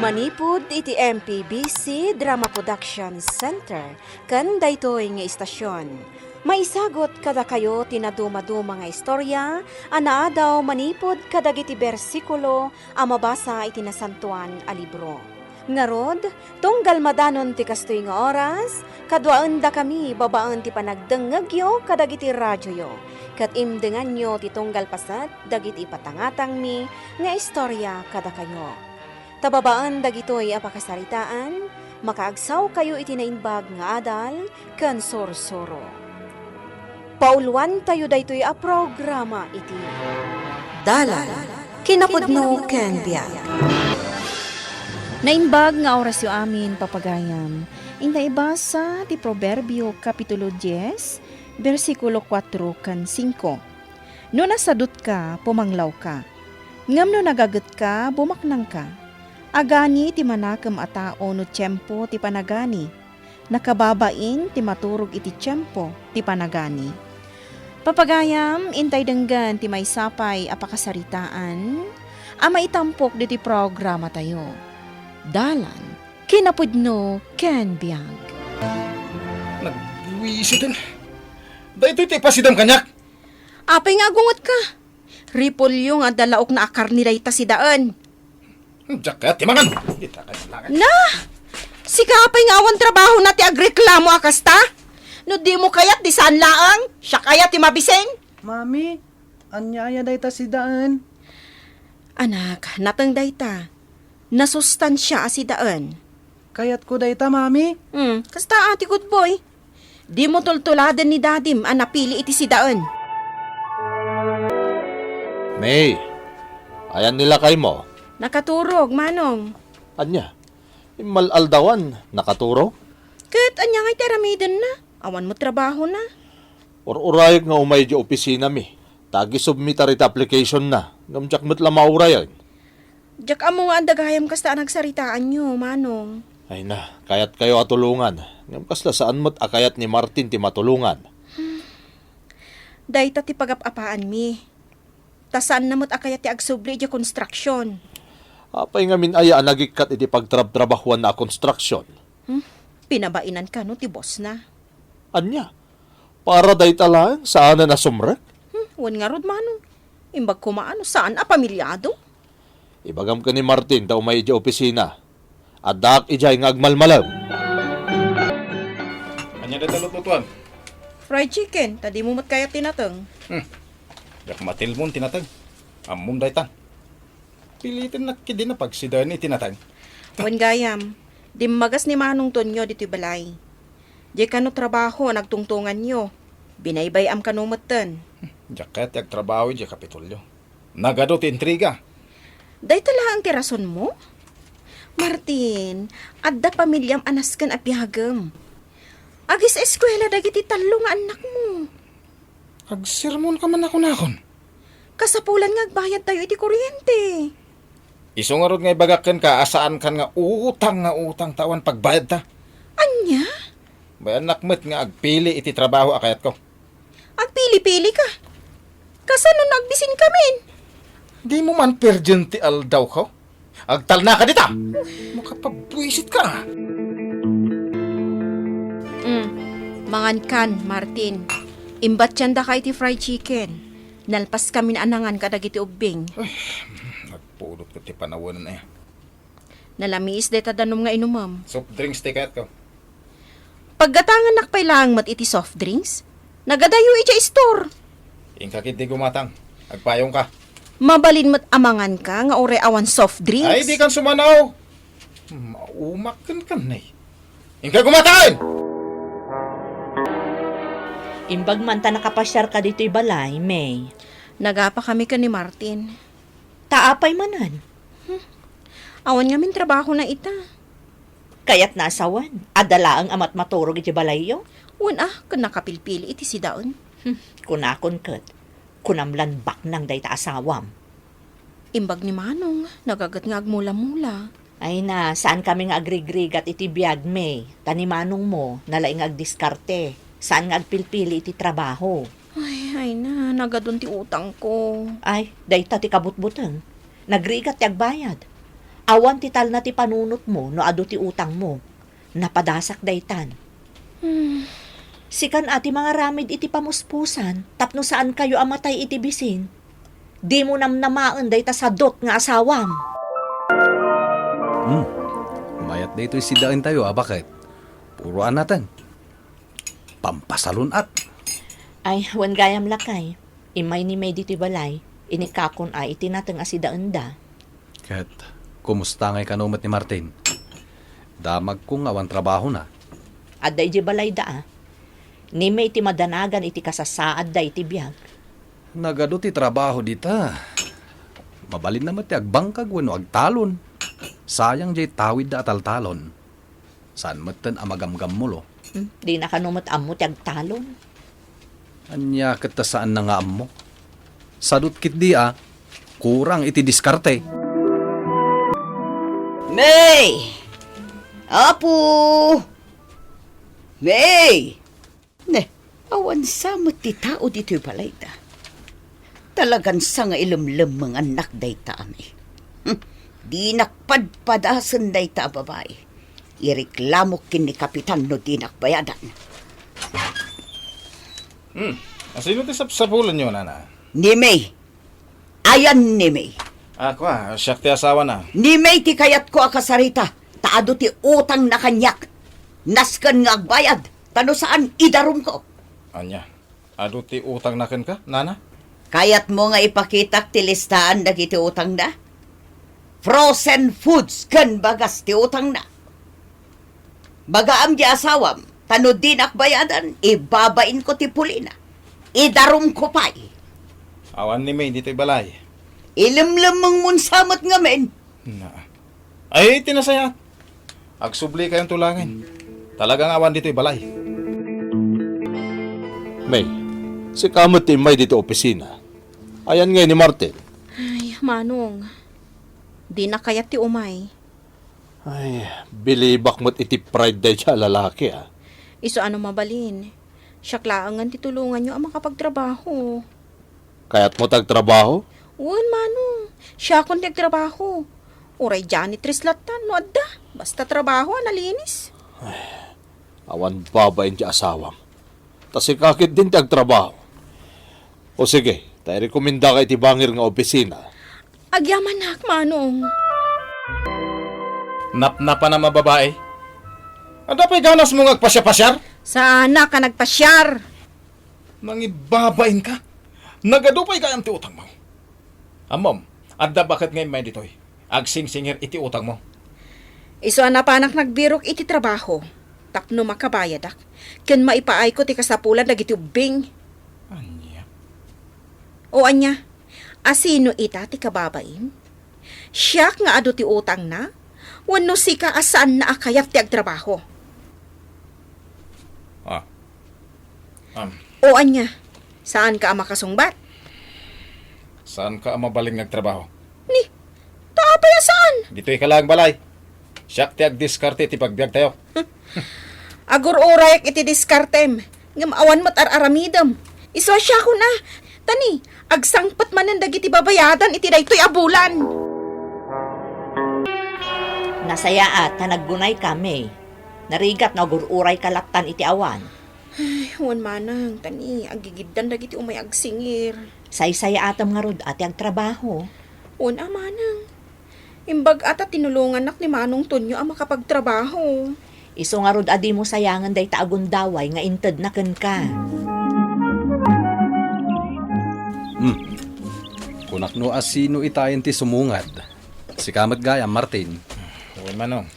Manipud iti MPBC Drama Production Center ken daytoy nga istasyon. Maisagot kada kayo tinaduma-duma nga istorya, anaadaw manipod kadagiti bersikulo a mabasa iti nasantuan a libro. Ngarod, tunggal madanon ti kastoy nga oras, kadwaan da kami babaan ti panagdengegyo kadagiti radyoyo. Kat imdengan nyo ti tunggal pasat dagiti patangatang mi nga istorya kada kayo. Tababaan dagitoy apakasaritaan, makaagsaw kayo iti naimbag nga adal, ken sorsoro. Pauluan tayo daytoy a programa iti Dalan kinapudno ken biag. Naimbag nga oras yu amin papagayam. Inda ibasa ti Proverbio Kapitulo 10, versikulo 4 ken 5. No nasadot ka, pumanglaw ka. Ngam no nagaget ka, bumaknang ka. Agani ti manakam a tao no tiyempo ti panagani. Nakababain ti maturog iti tiyempo ti panagani. Papagayam, intay denggan ti may sapay apakasaritaan, maitampok diti programa tayo. Dalan, kinapudno, ken biag. Nagwisitan. Dahito iti pasidam kanyak. Apay nga gungot ka. Ripolyo nga dalaok na akar ni Rayta si daan. Diyak kaya timangan. Ita kayo lang. Na! Si kapay nga awan trabaho na ti agreklamo akasta? No di mo kayat di saan laang? Siya kaya ti mabiseng? Mami, anyaya dayta si daan. Anak, natang dayta. Nasustansya si daan. Kayat ko dayta, mami. Kasta ati good boy. Di mo tultuladan ni dadim ang napili iti si daan. May, ayan nila kay mo. Nakaturog, manong. Anya, imalaldawan, nakaturo? Kat anya ngay teramidan na. Awan mo trabaho na. Urayag nga umay di opisina mi. Tagi submit ita application na. Ngamjak mo't lamaurayan. Diyak amo nga andagayam kasta nagsaritaan nyo, manong. Ay na, kayat kayo atulungan. Ngam kasla saan mo't akayat ni Martin ti matulungan. Dayta ti pagapapaan mi. Tasaan na mo't akayat ti agsubli di construction. Apay nga min aya nagikat iti pagtrab-trabahuan na construction. Pinabainan ka no ti boss na. Anya, para day talaan saan na nasumrek? Wan nga rod manong. Imbag kumaano saan a pamilyado? Ibagam ka ni Martin ta umay di opisina. Adak ijay nga agmalmalaw. Anya na talututuan. Fried chicken, tadi mo mat kaya tinateng. Yak matilmon tinatag. Amom daytan. Pilitin na kidi na pag sidan ni tinatag. Wan gayam, di magas ni manong tonyo dito balay. Di kano trabaho nagtungtungan nyo. Binaybay am kanumatan. Diyak kaya tiag trabaho di kapitulyo. Nagado ti intriga. Day tala ang tirason mo? Martin, adda pamilyam anaskan a piyagam. Agis eskwela dagiti talo nga anak mo. Agsermon ka man ako nakon. Kasapulan nga agbayad tayo iti kuryente. Iso nga rod nga ibagakan ka asaan kan nga utang tawan pagbayad ta. Anya? Bayan nakmet nga agpili iti trabaho akayat ko. Agpili-pili ka. Kasano nagbisin kamin? Di mo man perjun ti aldaw ko. Agtal na ka dita. Makapabwisit ka. Mangan kan, Martin. Imbat da ka iti fried chicken. Nalpas kami na anangan kadagiti ubing. Nagpulot ko ti panawanan na yan. Nalamiis deta danom nga inumam. Soft drinks ti kayat ko. Paggatangan nakpay lang mat iti soft drinks, nagadayo iti store. Ingkakit di gumatang. Agpayong ka. Mabalin mat amangan ka nga ore awan soft drinks. Ay, di kan sumanaw. Maumakan kan na eh. Ingka gumataan! Imbag man ta nakapasyar ka dito'y balay, May. Nagapa kami ka ni Martin. Taapay manan. Awan nga min trabaho na ita. Kaya't nasawan. Adala ang amat maturog iti balay yo. Wan kan nakapilpili iti si daon. Kunakon kat. Kunamlan bak nang dayta asawam. Imbag ni Manong, nagagat nga agmula-mula. Ay na, saan kami nga agrigrigat iti biyag, May? Tanimanong mo, nalaing agdiskarte. Saan nga agpilpili iti trabaho? Ay na, nagadon ti utang ko. Ay, dayta ti kabutbutang. Nagrigat ti agbayad. Awan ti tal na ti panunot mo no adu ti utang mo. Napadasak daytan. Sikan ati mga ramid iti pamuspusan, tapno saan kayo amatay iti bisin. Di mo namnamaan dayta sa dot nga asawam. Mayat dito si daan tayo, bakit? Puruan natin. Pampasalunat. Ay, wan gayam lakay. Imay ni may diti balay, inikakon ay itinatang asidaan da. Kat, kumusta ngay kanumat ni Martin? Damag kong awan trabaho na. Adda iti balay da ah. Ni may iti madanagan iti kasasaad da iti biyag. Nagado ti trabaho dita. Mabalin naman ti agbangkag wano agtalon. Sayang jay tawid da ataltalon. Saan matan amagamgam mo lo? Di na kanumot amo ti agtalon. Anya kita saan na nga mo? Sadut kit di kurang iti diskarte. May! Apo! May! Ne, awan sa ti tao dito'y balay da. Talagan sa nga ilamlam mga anak day ta ami. Di nakpadpadasan day ta babae. Ireklamo kin ni kapitan no di nakbayadan. Sino ti sapsapulan nyo, nana? Ni May. Ayan ni May. Ako siyak ti asawa na. Ni May ti kayat ko akasarita. Taado ti utang na kanyak. Naskan nga agbayad. Tano saan idarum ko. Anya, adu ti utang na ken ka, nana? Kayat mo nga ipakitak ti listahan na kiti utang na? Frozen foods kan bagas ti utang na. Bagaam di asawam, tano din akbayadan, ibabain ko ti pulina. Idarum ko pa'y. Awan ni May dito'y balay. Ilimlam mong munsamot nga men. Na. Ay, tinasayat. Agsubli kayong tulangin. Talagang awan dito'y balay. May, si kamot ti may dito opisina. Ayan nga ni Martin. Ay, Manong. Di na kayat ti umay. Ay, bilibak mo't iti pride day siya lalaki Iso ano mabalin. Syaklaangan titulungan nyo ang makapagtrabaho. Kaya't mo tagtrabaho? Uwan, Manong. Siya akong nagtrabaho. Uray janitress latan, no adda. Basta trabaho, nalinis. Awan babain ti asawam. Tas ikakit din tagtrabaho. O sige, tayo rekomenda kay ti bangir nga opisina. Agyaman nak, Manong. Napnapa na mababae. Ada pa'y ganas mo ngagpasya-pasyar? Sana ka nagpasyar. Nangibabain ka. Nagadupay ka ang ti utang mo. Amom, adda bakit ngayon may dito'y? Agsing-singir iti utang mo. Iso anapanak nagbirok iti trabaho. Tapno makabayadak. Ken maipaay ko ti kasapulan dagiti ubing. Anya? O anya, asino ita ti kababain? Siya nga ado ti utang na? Wano sika asaan na akayap ti agtrabaho? O anya, saan ka makasungbat? Saan ka mabaling nagtrabaho? Ni, taapay saan? Dito'y kalang balay. Siyak ti agdiskarte ti pagbiag tayo. Agur orayak iti diskartem. Ngam awan mat aramidam. Iso siya ko na. Tani, agsangpat manan dagiti babayadan iti daytoy abulan. Nasaya at naggunay kami. Narigat na gururay kalaptan iti awan. Ay, huwan manang, tani, agigiddan dagiti umay agsingir. Saysaya atam nga rod ati agtrabaho. Huwan manang. Imbag ata tinulungan nak ni Manong Tonyo ang makapagtrabaho. Iso nga rod adi mo sayangan day taagundaway nga inted na ken ka. Kunak no asino itayin ti sumungad. Si kamat gaya, Martin. Uwan manong.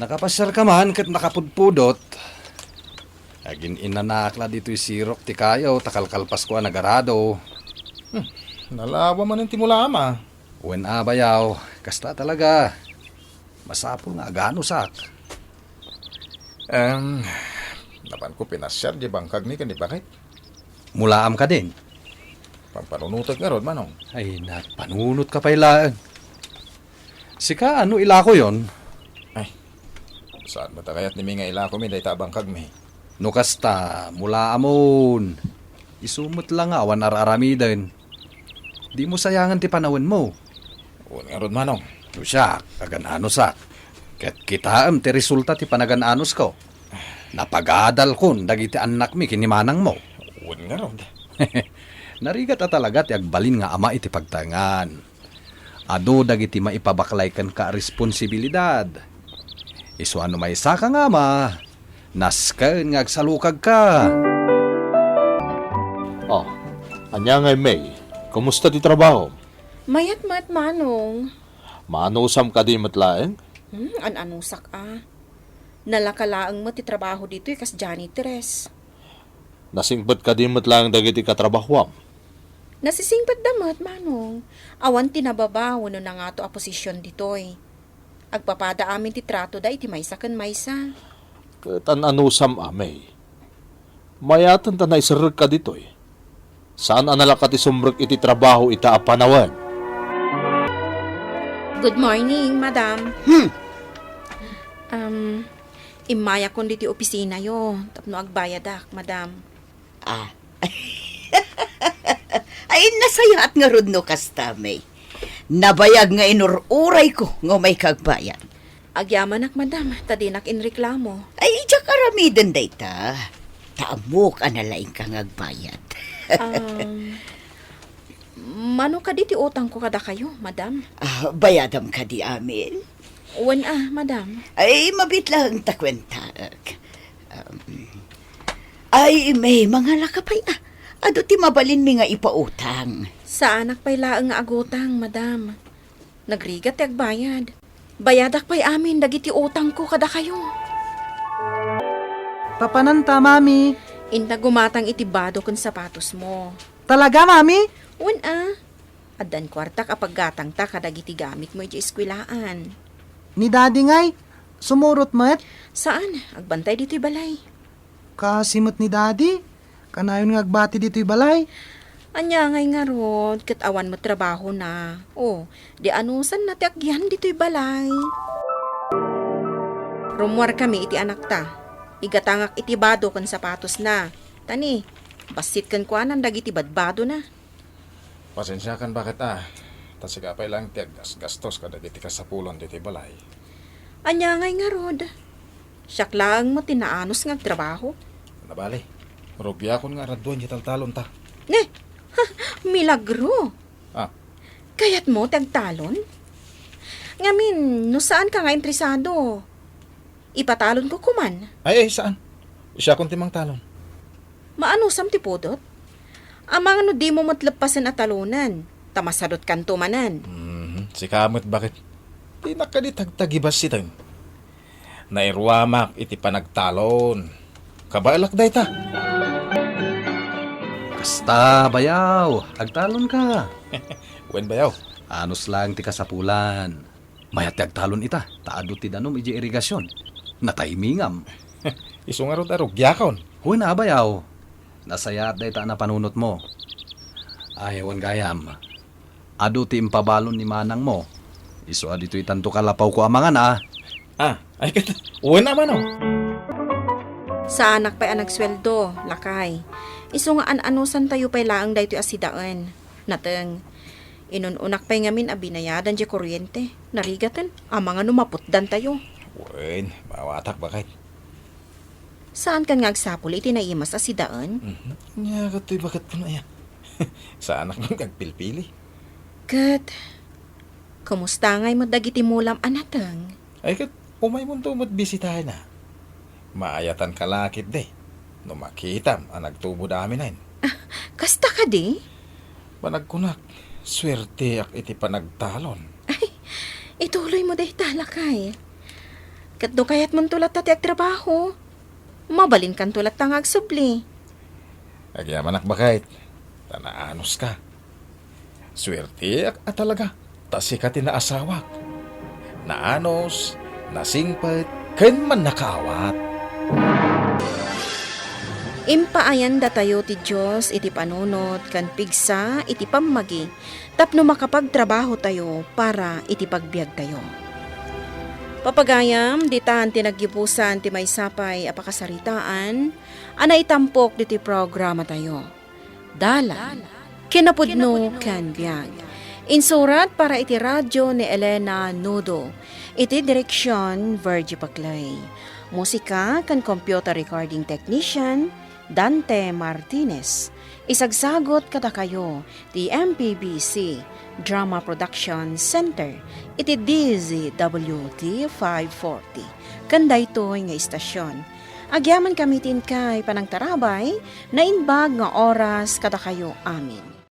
Nakapasyar ka man kat nakapudpudot. Agin inanakla dito'y sirok ti kayo, takalkalpas ko nagarado. Nalawa man ang timula ama. Uwen abayaw, kasta talaga. Masapol nga agano sak. Napan ko pinasyar di bangkag ni kandi bakit? Mulaam ka din. Pagpanunutot nga rod manong. Ay, napanunot ka pa ilaan. Sika, ano ila ko yon? Saan ba takayat ni Minga ila ko mi day tabang kagmi? No kasta, mula amon. Isumot lang awan ararami din. Di mo sayangan ti panawin mo. Uwan nga rod manong. Siya, kagananos sak. Ket kita ti resulta ti panagananos ko. Napagadal kon dagiti anak mi kinimanang mo. Uwan nga rod. Narigat at talaga ti agbalin nga ama iti pagtangan. Ado dagiti maipabaklay kan ka responsibilidad. Isu ano may saka nga ama, nasken nga agsalukag ka. Oh, anya ngay May, kumusta ti trabaho? Mayat mat manong. Maanusam ka di matlaeng? Anong sak Nalakalaang mo ti trabaho dito kas janitress. Nasingbat ka di matlaeng dagiti katrabahwam. Nasisingpat damat manong. Awan tinababaw no na nga to a posisyon ditoy. Agpapada amin ti trato da iti maysa ken maysa. Tan anusam May. Mayatan tanay sarag ka ditoy. Saan analaka ti sumrek iti trabaho ita apanawan? Good morning, madam. Imaya kon diti opisina yo. Tapno agbayadak, madam. Ah. Ay, nasaya at nga rod no kasta, May. Nabayag nga inururay ko nga may kagbayan. Agyamanak, madam. Tadinak inreklamo. Ay, idya karamiden day ta. Taamok analaing kang agbayad. Mano ka diti utang ko kada kayo, madam? Bayadam ka di amin. Uwan madam. Ay, mabit lang takwenta. Ay, may mga lakapay Ado ti mabalin mi nga ipautang. Sa anak pa'y laang nga agutang, madam. Nagrigat ti agbayad. Bayadak pa'y amin, dagiti utang ko kada kayo. Papananta, mami. Inta gumatang itibado kun sapatos mo. Talaga, mami? Uwan Adan kwarta kapag gatang ta kadagiti gamit mo iti eskwilaan. Ni daddy ngay, sumurot mat. Saan? Agbantay dito'y balay. Kasimot ni daddy. Kanayon nga agbati dito'y balay. Anya ngay nga rod, katawan mo trabaho na. Di anusan na ti agyan dito'y balay. Rumwar kami iti anak ta. Igatangak iti bado kan sapatos na. Tani, basit kan kuanan dagiti badbado na. Pasensya kan bakit tasigapay lang ti gastos kada diti kasapulon diti balay. Anya ngay nga rod. Siyaklaang mo tinaanos nga trabaho. Nabali. Rubya kon nga raduan di taltalon ta. Milagro. Kayat mo tagtalon? Ngamin, no saan ka nga interesado? Ipatalon ko kuman. Ay, saan? Siya kon timang talon. Maano sam ti pudot? Amang ano di mo matlapasan at talunan. Tamasadot kan tumanan. Si kamot bakit? Di nakaditagtagibas sitan. Nairwamak iti panagtalon. Kabailak day ta. Kasta, bayaw, agtalon ka. Wen bayaw. Anos lang ti kasapulan. Mayat ti agtalon ita, taado ti danom iji irigasyon. Nataymingam. Iso nga ron arog, yakon. Huwag na, bayaw. Nasayat day ta na panunot mo. Ayawan gayam. Ado ti impabalon ni manang mo. Iso adito itanto kalapaw ko amangan Ay kata, uwan naman Sa anak pa'y nagsweldo, lakay. Iso nga anusan tayo pa'y laang dayto'y asidaan. Nateng, inununak pa'y ngamin abinayadan di kuryente. Narigatan, amang ano maputdan tayo. Wen, mawatak bakit? Saan kan nga agsapul iti naimas asidaan? Nya katoy bakit po na yan? Sa anak mong kagpilpili. Kat, kumusta nga'y madagiti mulam anateng? Ay kat, umay mo tumot bisitahin na. Maayatan kalakit de. No makitam, nagtubo dami na yun. Kasta ka di? Panagkunak, swerte ak iti panagtalon. Ituloy mo dahi talakay. Kat do kayat mong tulat tati agtrabaho. Mabalin kan tulat tang agsubli. Agyaman ak bakit? Tanaanos ka. Swerte ak talaga. Tasi ka tinaasawak. Naanos, nasingpet, ken man nakaawat. Impaayan datayo ti Diyos iti panunot kan pigsa iti pammagi tapno makapagtrabaho tayo para iti pagbiag tayo. Papagayam ditan tinaggibusan ti maysapay apakasaritaan anay tampok diti programa tayo. Dala kinapudno kan biag. Insurat para iti radyo ni Elena Nudo. Iti direksyon Virgie Paclay. Musika kan computer recording technician Dante Martinez. Isagsagot kada kayo ti MPBC Drama Production Center. Iti DZWT 540. Kanday ito nga istasyon. Agyaman kamitin kay panangtarabay na inbag nga oras kada kayo amin.